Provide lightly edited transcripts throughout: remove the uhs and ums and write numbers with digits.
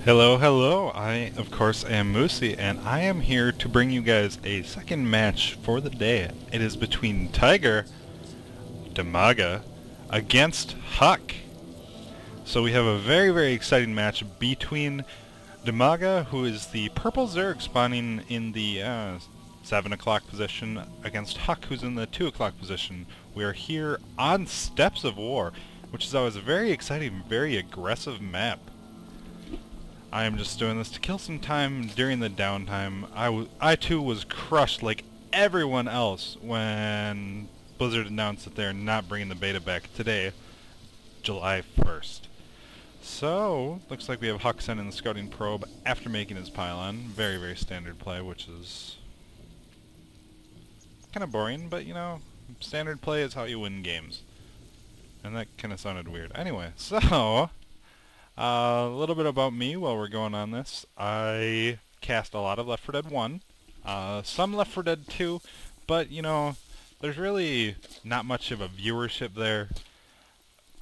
Hello, hello. I, of course, am Moosey, and I am here to bring you guys a second match for the day. It is between Tiger, Dimaga, against HuK. So we have a very, very exciting match between Dimaga, who is the purple Zerg spawning in the 7 o'clock position, against HuK, who's in the 2 o'clock position. We are here on Steps of War, which is always a very exciting, very aggressive map. I am just doing this to kill some time during the downtime. I too was crushed like everyone else when Blizzard announced that they're not bringing the beta back today, July 1st. So, looks like we have HuK sending the scouting probe after making his pylon. Very, very standard play, which is kind of boring, but you know, standard play is how you win games. And that kind of sounded weird. Anyway, so a little bit about me while we're going on this. I cast a lot of Left 4 Dead 1, some Left 4 Dead 2, but you know, there's really not much of a viewership there.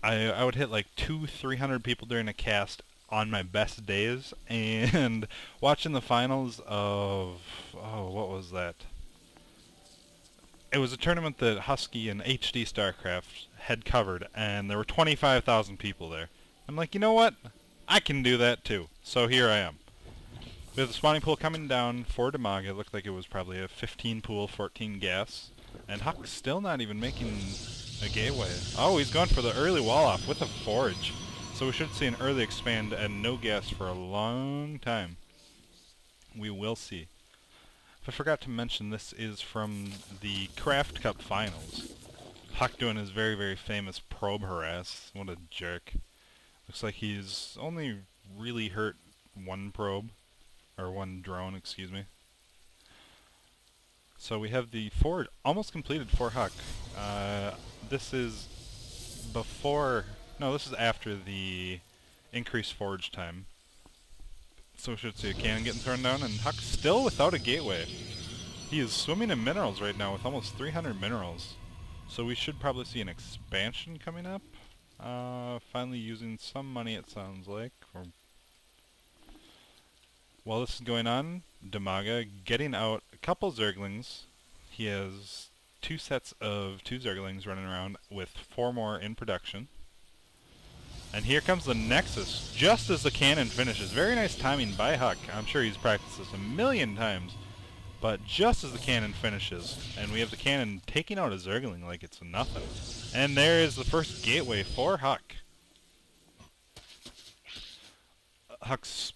I would hit like 200-300 people during a cast on my best days, and watching the finals of, oh, what was that? It was a tournament that Husky and HD StarCraft had covered, and there were 25,000 people there. I'm like, you know what? I can do that too. So here I am. We have the spawning pool coming down for Dimaga. It looked like it was probably a 15 pool, 14 gas. And HuK's still not even making a gateway. Oh, he's going for the early wall off with a forge. So we should see an early expand and no gas for a long time. We will see. If I forgot to mention, this is from the Craft Cup finals. HuK doing his very, very famous probe harass. What a jerk. Looks like he's only really hurt one probe, or one drone, excuse me. So we have the forge almost completed for HuK. This is before, no, this is after the increased forge time. So we should see a cannon getting thrown down, and HuK's still without a gateway. He is swimming in minerals right now with almost 300 minerals. So we should probably see an expansion coming up. Finally using some money, it sounds like. While this is going on, Dimaga getting out a couple Zerglings. He has 2 sets of 2 Zerglings running around with 4 more in production. And here comes the Nexus, just as the cannon finishes. Very nice timing by HuK. I'm sure he's practiced this a million times. But just as the cannon finishes, and we have the cannon taking out a Zergling like it's nothing. And there is the first gateway for HuK. HuK's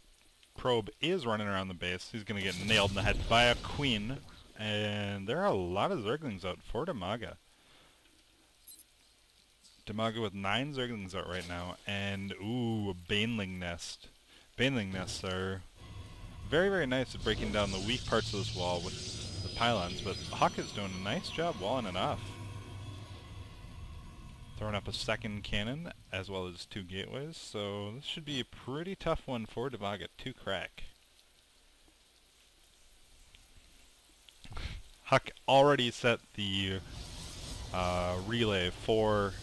probe is running around the base. He's going to get nailed in the head by a queen. And there are a lot of Zerglings out for Dimaga. Dimaga with 9 Zerglings out right now. And, ooh, a Baneling nest. Baneling nests are very, very nice at breaking down the weak parts of this wall with the pylons, but HuK is doing a nice job walling it off. Throwing up a second cannon, as well as 2 gateways, so this should be a pretty tough one for Dimaga to crack. HuK already set the relay for...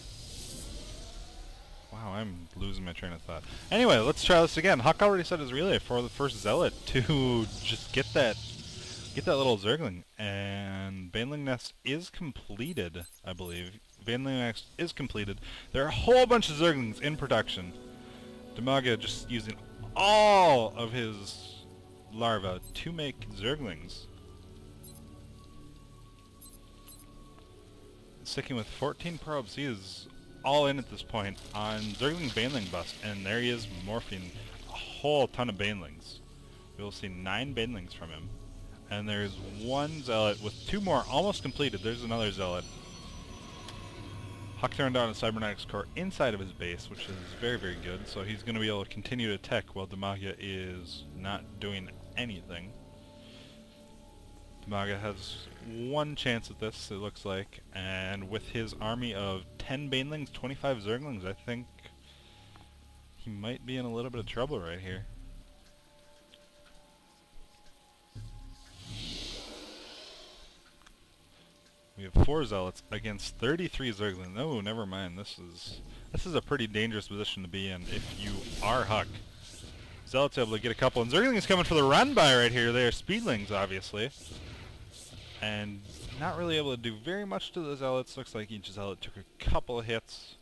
Wow, I'm losing my train of thought. Anyway, let's try this again. HuK already set his relay for the first Zealot to just get that little Zergling. And Baneling Nest is completed, I believe. Baneling Nest is completed. There are a whole bunch of Zerglings in production. Dimaga just using all of his larvae to make Zerglings. Sticking with 14 probes, he is all in at this point on Zergling Baneling bust, and there he is morphing a whole ton of Banelings. We'll see 9 Banelings from him. And there's 1 Zealot with 2 more almost completed. There's another Zealot. HuK turned down a Cybernetics core inside of his base, which is very, very good, so he's going to be able to continue to tech while Dimaga is not doing anything. Dimaga has 1 chance at this, it looks like, and with his army of 10 Banelings, 25 Zerglings, I think he might be in a little bit of trouble right here. We have 4 Zealots against 33 Zerglings. Oh, never mind. This is a pretty dangerous position to be in if you are HuK. Zealot's able to get a couple, and Zergling's coming for the run-by right here. They are Speedlings, obviously. And not really able to do very much to the Zealots. Looks like each Zealot took a couple of hits.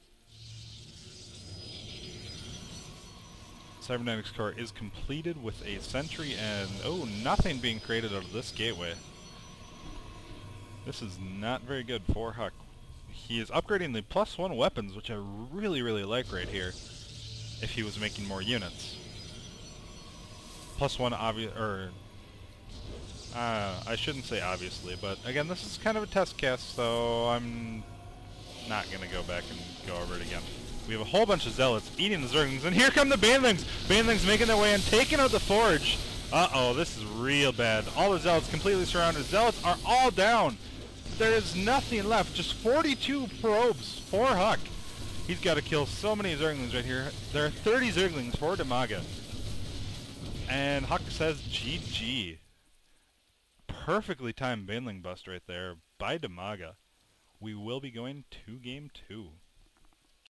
Cybernetics Core is completed with a sentry and, oh, nothing being created out of this gateway. This is not very good for HuK. He is upgrading the +1 weapons, which I really, really like right here, if he was making more units. +1 I shouldn't say obviously, but again, this is kind of a test cast, so I'm not going to go back and go over it again. We have a whole bunch of Zealots eating the Zerglings, and here come the Banelings! Banelings making their way and taking out the Forge! Uh-oh, this is real bad. All the Zealots completely surrounded. Zealots are all down! There is nothing left, just 42 probes for HuK. He's got to kill so many Zerglings right here. There are 30 Zerglings for Dimaga. And HuK says GG. Perfectly timed Baneling bust right there by Dimaga. We will be going to game 2.